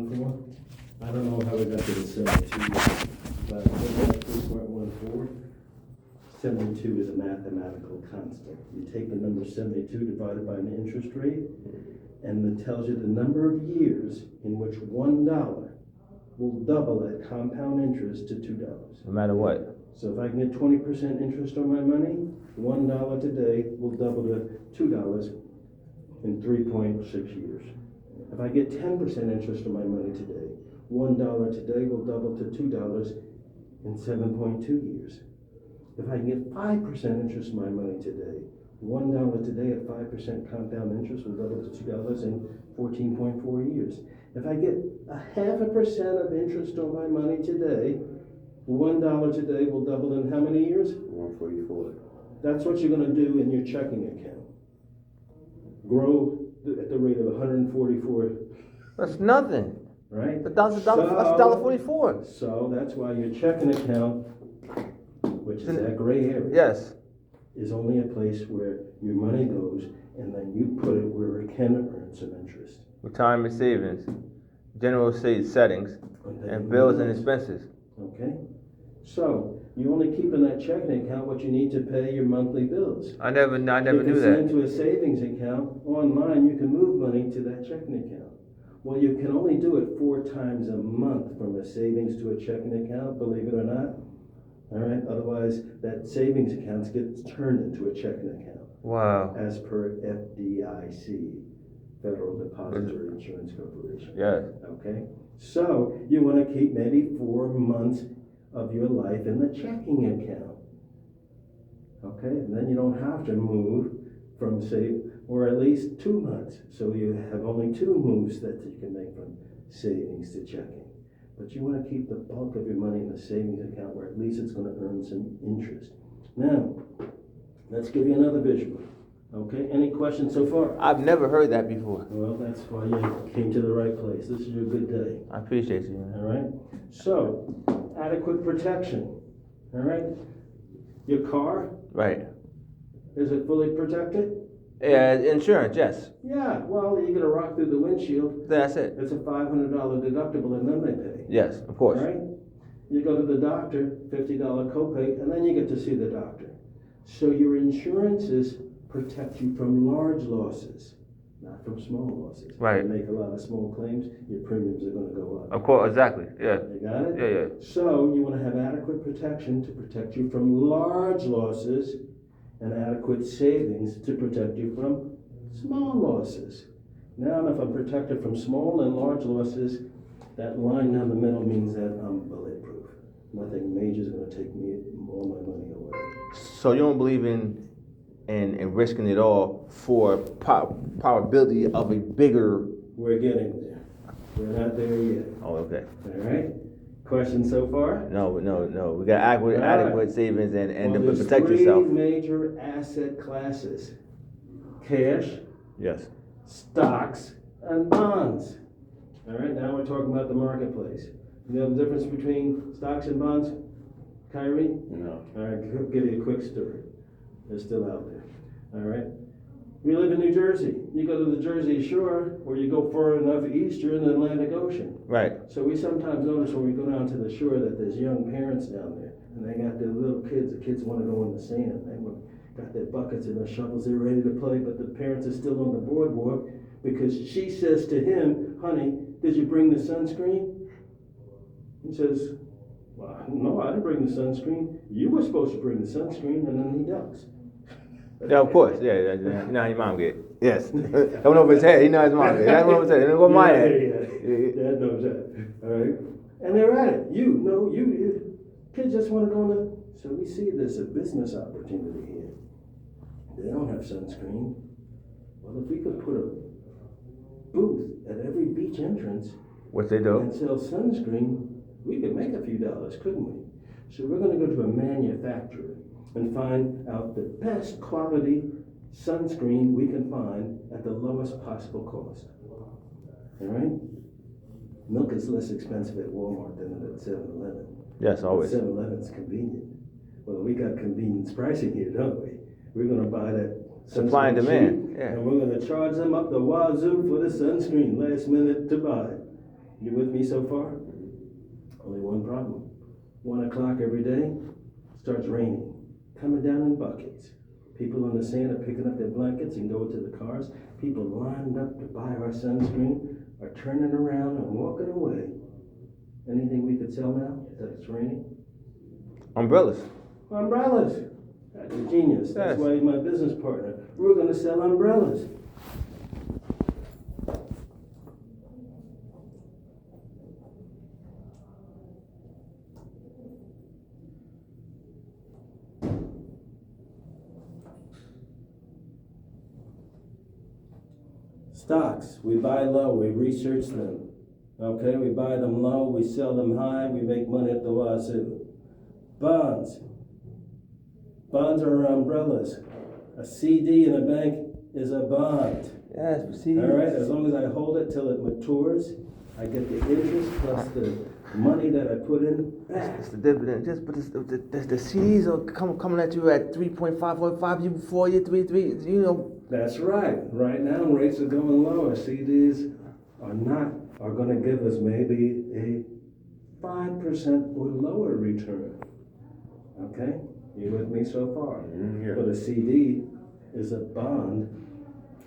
3.14? I don't know how we got to the 72, but 3.14, 72 is a mathematical constant. You take the number 72 divided by an interest rate, and it tells you the number of years in which $1 will double at compound interest to $2. No matter what. So if I can get 20% interest on my money, $1 today will double to $2 in 3.6 years. If I get 10% interest on my money today, $1 today will double to $2 in 7.2 years. If I can get 5% interest on my money today, $1 today at 5% compound interest will double to $2 in 14.4 years. If I get 0.5% of interest on my money today, $1 today will double in how many years? 144. That's what you're going to do in your checking account. Grow at the rate of 144. That's nothing. Right? That's $1.44. So that's why your checking account, which is that gray area, Yes. is only a place where your money goes, and then you put it where it can earn some interest. Retirement savings, general settings, and bills and expenses. Okay? So you only keep in that checking account what you need to pay your monthly bills. I never knew You can send that. to a savings account online. You can move money to that checking account. Well, you can only do it 4 times a month from a savings to a checking account, believe it or not. All right. Otherwise, that savings account gets turned into a checking account. Wow. As per FDIC, Federal Depository Insurance Corporation. Yes. Okay. So you want to keep maybe 4 months of your life in the checking account. Okay. And then you don't have to move from or at least 2 months. So you have only 2 moves that you can make from savings to checking. But you want to keep the bulk of your money in the savings account where at least it's going to earn some interest. Now, let's give you another visual. Okay, any questions so far? I've never heard that before. Well, that's why you came to the right place. This is your good day. I appreciate you. All right? So, adequate protection. All right? Your car, Right. is it fully protected? Yeah, insurance, yes. Yeah, well, you get a rock through the windshield. That's it. It's a $500 deductible, and then they pay. Yes, of course. All right? You go to the doctor, $50 copay, and then you get to see the doctor. So your insurances protect you from large losses, not from small losses. Right. If you make a lot of small claims, your premiums are going to go up. Of course, exactly. Yeah. You got it? Yeah. So you want to have adequate protection to protect you from large losses and adequate savings to protect you from small losses. Now, if I'm protected from small and large losses, that line down the middle means that I'm bulletproof. Nothing major is going to take me all my money away. So you don't believe in risking it all for probability of a bigger. We're getting there. We're not there yet. Oh, okay. All right. Questions so far? No. We got adequate savings and to there's protect 3 yourself. major asset classes: cash, Yes. stocks, and bonds. All right, now we're talking about the marketplace. You know the difference between stocks and bonds, Kyrie? No. All right, I'll give you a quick story. They're still out there. All right. We live in New Jersey. You go to the Jersey Shore, or you go far enough east, you're in the Atlantic Ocean. Right. So we sometimes notice when we go down to the shore that there's young parents down there, and they got their little kids. The kids want to go in the sand. They got their buckets and their shovels. They're ready to play, but the parents are still on the boardwalk because she says to him, "Honey, did you bring the sunscreen?" He says, "Well, no, I didn't bring the sunscreen. You were supposed to bring the sunscreen," and then he ducks. Yeah, of course. Yeah. You know how your mom get. Yes. That went over his head. He know his mom get. That went over his head. It didn't go over my head. Yeah. Dad knows that. All right. And they're at it. You kids just want to go in the. So we see there's a business opportunity here. They don't have sunscreen. Well, if we could put a booth at every beach entrance What they do? and sell sunscreen, we could make a few dollars, couldn't we? So we're going to go to a manufacturer and find out the best quality sunscreen we can find at the lowest possible cost. All right? Milk is less expensive at Walmart than at 7-Eleven. Yes, always. 7-Eleven's convenient. Well, we got convenience pricing here, don't we? We're going to buy that Supply and sunscreen demand, cheap, yeah. and we're going to charge them up the wazoo for the sunscreen, last minute to buy. You with me so far? Only one problem. 1 o'clock every day, starts raining, coming down in buckets. People on the sand are picking up their blankets and going to the cars. People lined up to buy our sunscreen are turning around and walking away. Anything we could sell now that it's raining? Umbrellas. Umbrellas. That's a genius. That's Yes. why he's my business partner. We're gonna sell umbrellas. Stocks, we buy low, we research them. Okay, we buy them low, we sell them high, we make money at the wazoo. Bonds. Bonds are umbrellas. A CD in a bank is a bond. Yes, but see. All right, as long as I hold it till it matures, I get the interest plus the money that I put in back. It's the dividend. Just but the CDs are coming at you at 3.5 year before year 3. You know. That's right. Right now rates are going lower. CDs are going to give us maybe a 5% or lower return. Okay, you with me so far? Yeah. But a CD is a bond.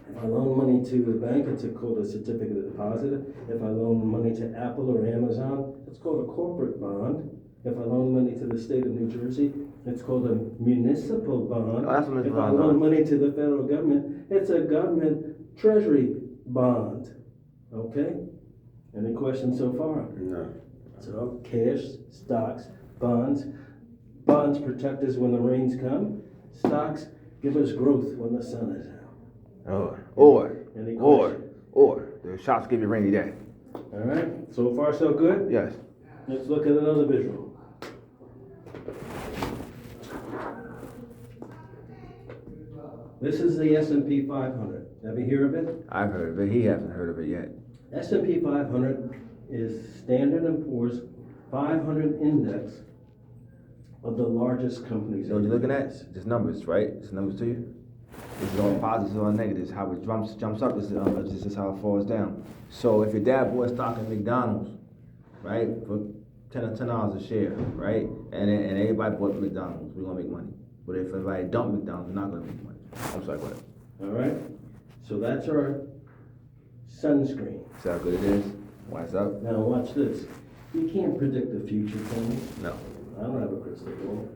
If I loan money to the bank, it's called a certificate of deposit. If I loan money to Apple or Amazon, it's called a corporate bond. If I loan money to the state of New Jersey, it's called a municipal bond. Oh, that's what If I bonds loan are. money to the federal government, it's a government treasury bond. Okay? Any questions so far? No. So cash, stocks, bonds. Bonds protect us when the rains come. Stocks give us growth when the sun is out. Or Any the shops give you a rainy day. All right, so far so good? Yes. Let's look at another visual. This is the S&P 500. Ever hear of it? I've heard of it. He hasn't heard of it yet. S&P 500 is Standard & Poor's 500 index of the largest companies. You know what in you're the looking US. at? Just numbers, right? Just numbers to you. This is all positives or negatives. How it jumps up. This is how it falls down. So if your dad bought stock in McDonald's, right, for $10 a share, right, and everybody bought McDonald's, we're gonna make money. But if everybody don't McDonald's, we're not gonna make money. I'm sorry, go ahead. All right, so that's our sunscreen. See how good it is? Wise up? Now watch this. You can't predict the future, can you? No. I don't have a crystal ball,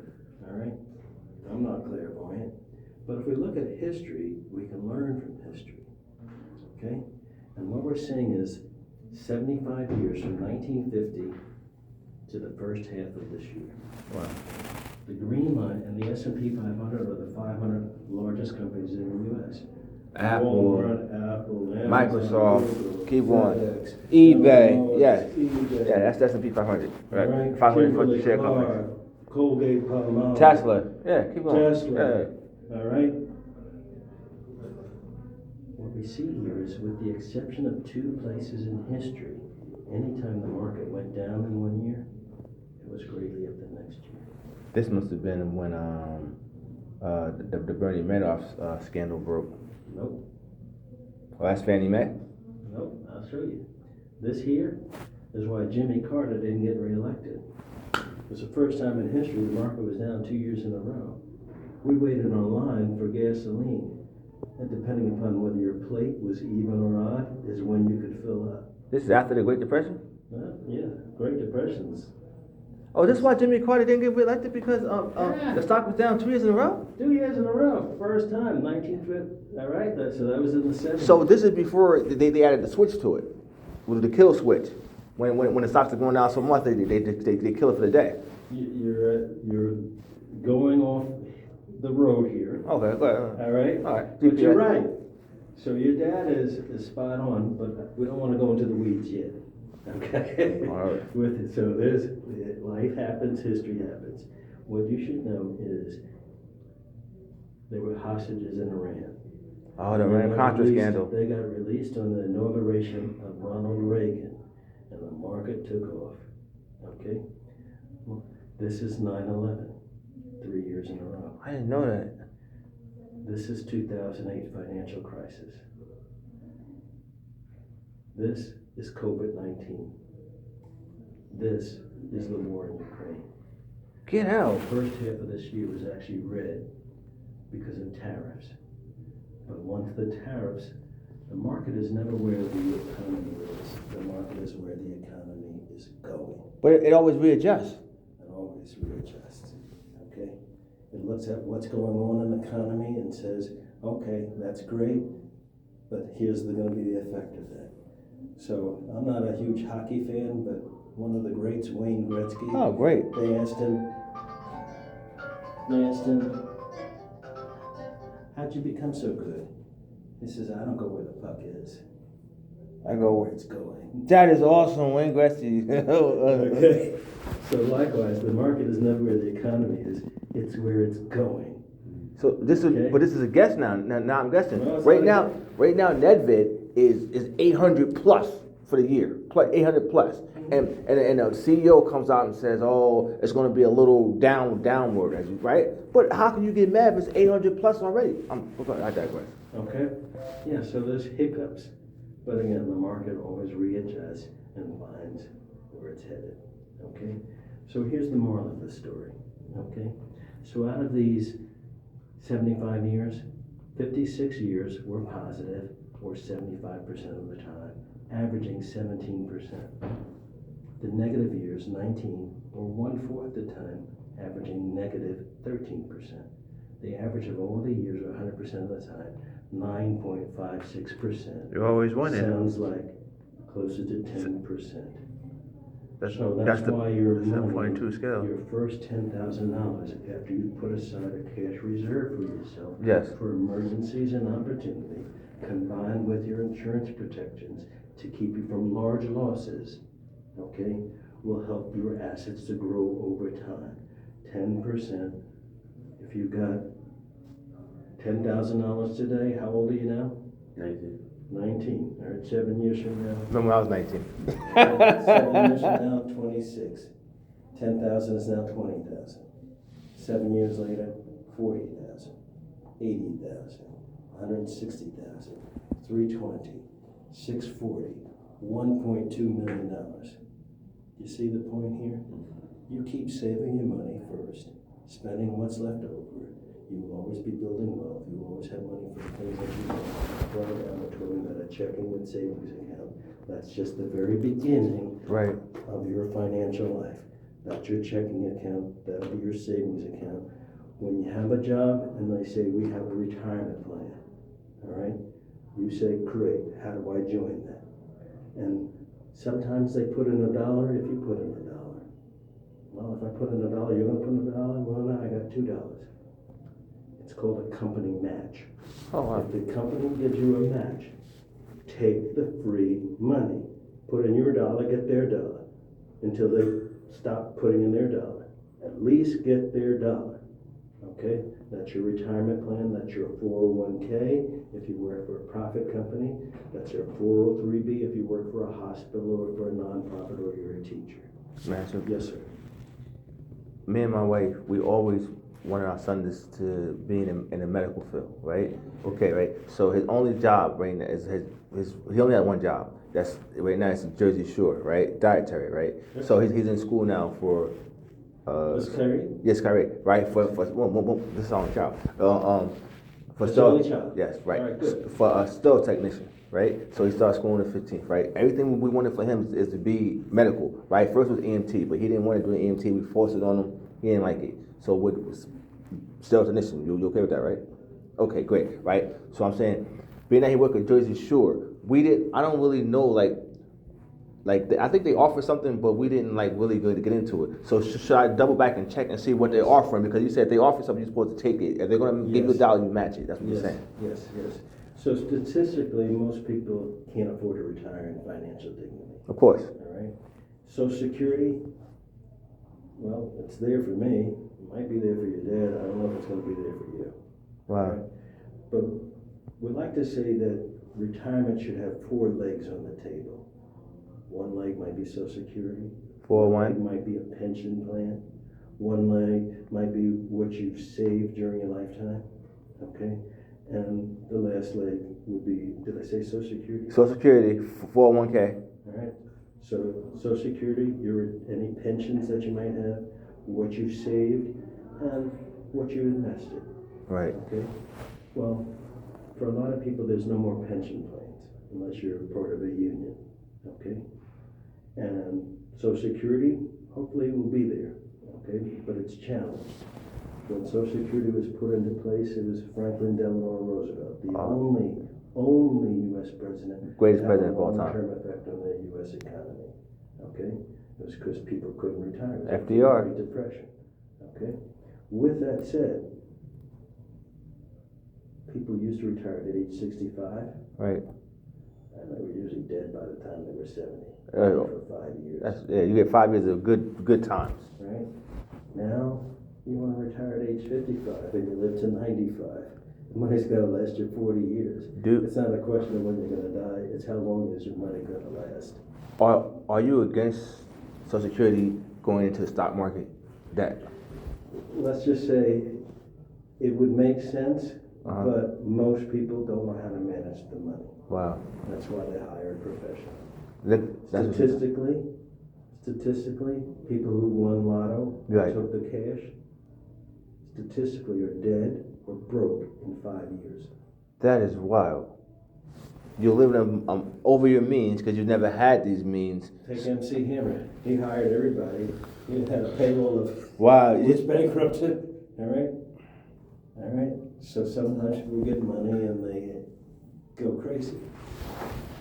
all right? I'm not clairvoyant. But if we look at history, we can learn from history, okay? And what we're seeing is 75 years from 1950 to the first half of this year. Wow. The green line and the S&P 500 are the 500 largest companies in the U.S. Apple, Walmart, Apple, Amazon, Microsoft, Google, keep going. FedEx, eBay, Illinois, yes. eBay. Yeah, that's S&P 500, right? All right, 500 Kimberly share companies. Clark, Colgate, Palmolive. Tesla, yeah, keep going. Tesla. All right. What we see here is, with the exception of two places in history, anytime the market went down in 1 year, it was greatly up the next year. This must have been when the Bernie Madoff scandal broke. Nope. Oh, that's Fannie Mae? Nope. I'll show you. This here is why Jimmy Carter didn't get reelected. It was the first time in history the market was down 2 years in a row. We waited online for gasoline. And depending upon whether your plate was even or odd, is when you could fill up. This is after the Great Depression? Yeah, Great Depressions. Oh, this is why Jimmy Carter didn't get reelected because Yeah. the stock was down 2 years in a row? 2 years in a row, first time, 1950. All right, so that was in the 70s. So this is before they added the switch to it, with the kill switch. When the stocks are going down so much, they kill it for the day. You're going off the road here. Okay, go ahead. All right? All right. But you're right. So your dad is spot on, but we don't want to go into the weeds yet. Okay? All right. With it. So life happens, history happens. What you should know is there were hostages in Iran. Oh, the Iran-Contra scandal. They got released on the inauguration of Ronald Reagan, and the market took off. Okay? Well, this is 9/11, 3 years in a row. I didn't know that. This is 2008 financial crisis. This is COVID-19. This is the war in Ukraine. Get out. The first half of this year was actually red because of tariffs. But once the tariffs, the market is never where the economy is. The market is where the economy is going. But it always readjusts. It always readjusts, okay? It looks at what's going on in the economy and says, okay, that's great, but here's gonna be the effect of that. So I'm not a huge hockey fan, but one of the greats, Wayne Gretzky. Oh, great. They asked him, how'd you become so good? He says, I don't go where the puck is. I go where it's going. That is awesome, Wayne Gretzky. Okay. So likewise, the market is never where the economy is, it's where it's going. So this is, Okay. but this is a guess now. Now I'm guessing. No, it's Right not a now, Nedved is 800 plus for the year, plus 800 plus. And the CEO comes out and says, "Oh, it's going to be a little downward," right? But how can you get mad if it's 800 plus already? I digress. Okay? Yeah, so there's hiccups. But again, the market always readjusts and finds where it's headed. Okay? So here's the moral of the story. Okay? So out of these 75 years, 56 years were positive, or 75% of the time, averaging 17%. The negative years, 19, or 1/4 the time, averaging negative 13%. The average of all the years, or 100% of the time, 9.56%. You're always winning. Sounds like closer to 10%. That's Why your the money, 7.2 scale. your first $10,000, after you put aside a cash reserve for yourself, Yes. for emergencies and opportunity, combined with your insurance protections to keep you from large losses, okay, will help your assets to grow over time. 10%. If you got $10,000 today, how old are you now? 19. All right, 7 years from now. Remember, I was 19. 7 years from now, 26. 10,000 is now 20,000. 7 years later, 40,000, 80,000, 160,000, 320, 640, $1.2 million. You see the point here? You keep saving your money first, spending what's left over. You will always be building wealth. You will always have money for the things that you want. Right now, we're talking about a checking and savings account. That's just the very beginning Right. of your financial life. That's your checking account. That'll be your savings account. When you have a job and they say, we have a retirement plan, all right? You say, great, how do I join that? And sometimes they put in $1 if you put in $1. Well, if I put in $1, you're gonna put in $1? Well, no, I got $2. It's called a company match. Oh, wow. If the company gives you a match, take the free money. Put in your $1, get their $1, until they stop putting in their $1. At least get their $1. Okay? That's your retirement plan. That's your 401k if you work for a profit company. That's your 403b if you work for a hospital or for a nonprofit or you're a teacher. Man, so Yes, sir. me and my wife, we always wanted our son to be in the medical field, right? Okay, right. So his only job right now is he only had one job. That's right now. It's Jersey Shore, right? Dietary, right? Yes. So he's in school now for. Miss Clary? Yes, correct. Right for this is our only child. For That's your only child? Yes, right. All right, good. For a still technician, right? So he starts school on the 15th, right? Everything we wanted for him is to be medical, right? First was EMT, but he didn't want to do EMT. We forced it on him. He didn't like it. So with still technician, you okay with that, right? Okay, great, right? So I'm saying, being that he worked at Jersey Shore, I don't really know I think they offer something, but we didn't really good to get into it. So should I double back and check and see what they're offering? Because you said if they offer something, you're supposed to take it. If they're going to give you Yes. $1, you match it. That's what Yes, you're saying. yes. So statistically, most people can't afford to retire in financial dignity. Of course. All right. Social Security, well, it's there for me. It might be there for your dad. I don't know if it's going to be there for you. Wow. All right? But we'd like to say that retirement should have 4 legs on the table. One leg might be Social Security. 401. It might be a pension plan. One leg might be what you've saved during your lifetime. Okay? And the last leg would be, did I say Social Security? Social Security, 401k. All right. So Social Security, any pensions that you might have, what you saved, and what you invested. Right. Okay? Well, for a lot of people, there's no more pension plans unless you're part of a union. Okay? And Social Security, hopefully, will be there. Okay? But it's challenged. When Social Security was put into place, it was Franklin Delano Roosevelt, the only U.S. president Greatest that had president of all a time. long-term effect on the U.S. economy. Okay? It was because people couldn't retire. It was FDR. the Great Depression. Okay? With that said, people used to retire at age 65. Right. And they were usually dead by the time they were 70. For 5 years. You get 5 years of good times. Right? Now, you want to retire at age 55 and you live to 95. The money's got to last you 40 years. It's not a question of when you're going to die, it's how long is your money going to last. Are you against Social Security going into the stock market? Let's just say it would make sense, but most people don't know how to manage the money. Wow. That's why they hire a professional. Statistically, people who won lotto, took the cash, statistically are dead or broke in 5 years. That is wild. You're living over your means because you never had these means. Take MC Hammer. He hired everybody. He had a payroll of. Wow. He was bankrupted. All right. So sometimes people get money and they go crazy.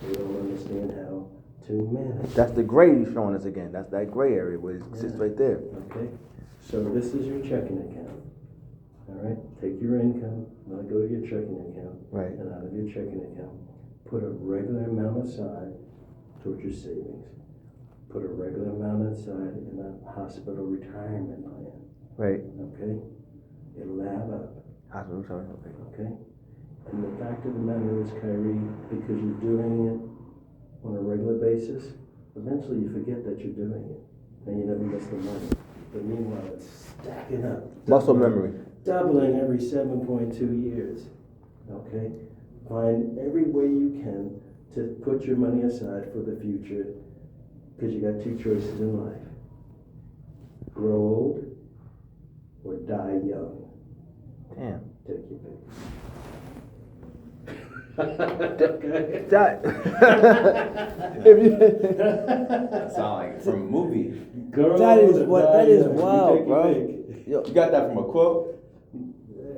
They don't understand how to manage. That's the gray you're showing us again. That's that gray area where it sits right there. Okay. So this is your checking account. All right. Take your income. Let it go to your checking account. Right. And out of your checking account, put a regular amount aside towards your savings. Put a regular amount aside in a hospital retirement plan. Right. Okay? It'll add up. Hospital retirement. Okay? And the fact of the matter is, Kyrie, because you're doing it on a regular basis, eventually you forget that you're doing it. And you never miss the money. But meanwhile, it's stacking up. Muscle memory. Doubling every 7.2 years. Okay? Find every way you can to put your money aside for the future, because you got two choices in life. Grow old or die young. Damn. Take your pick. That sound like from a movie. That is wild, bro. You got that from a quote?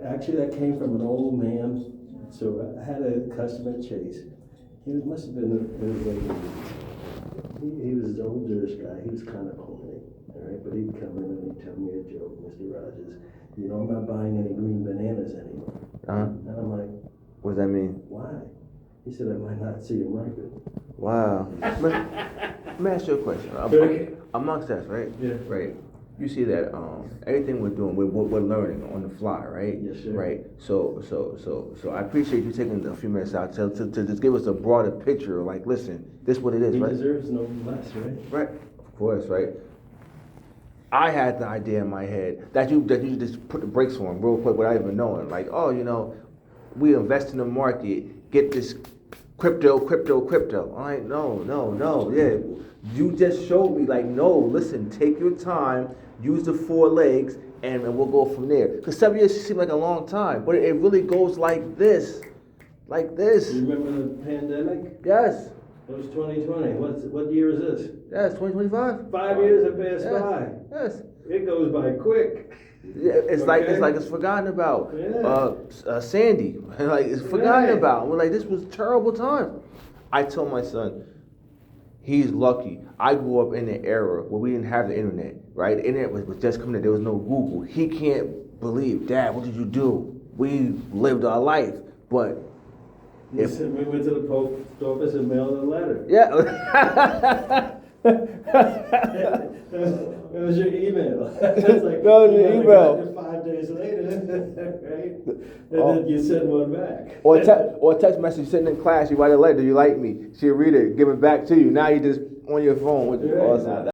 Actually, that came from an old man. So I had a customer at Chase. He must have been he was an old Jewish guy. He was kind of corny, all right? But he'd come in and he'd tell me a joke, Mr. Rogers. You know, I'm not buying any green bananas anymore. And I'm like, what does that mean? why? He said, I might not see them ripen. Wow. Let me ask you a question. Amongst us, right? Yeah. Right. You see that everything we're doing, we're learning on the fly, right? Yes, sir. Right. So I appreciate you taking a few minutes out to just give us a broader picture. Like, listen, this is what it is, He right? deserves no less, right? Right. Of course, right. I had the idea in my head that you just put the brakes on real quick without even knowing. Like, oh, you know, we invest in the market, get this crypto. I'm like, no, yeah. You just showed me, like, no, listen, take your time, use the 4 legs, and we'll go from there. Because 7 years seems like a long time, but it really goes like this. Like this. You remember the pandemic? Yes. It was 2020. What year is this? Yes, 2025. 5 years have passed by. Yes. It goes by quick. Yeah, it's like it's forgotten about. Yeah. Sandy, like it's forgotten Right. about. We're like, this was terrible time. I told my son, he's lucky. I grew up in an era where we didn't have the internet, right? The internet was just coming in. There was no Google. He can't believe, Dad, what did you do? We lived our life, but We went to the post office and mailed a letter. yeah. It was your email. It's like, That was your you email. got it 5 days later, right? And then you send one back. or text message sitting in class, you write a letter, do you like me? She'll read it, give it back to you. Now you just on your phone with Right. awesome.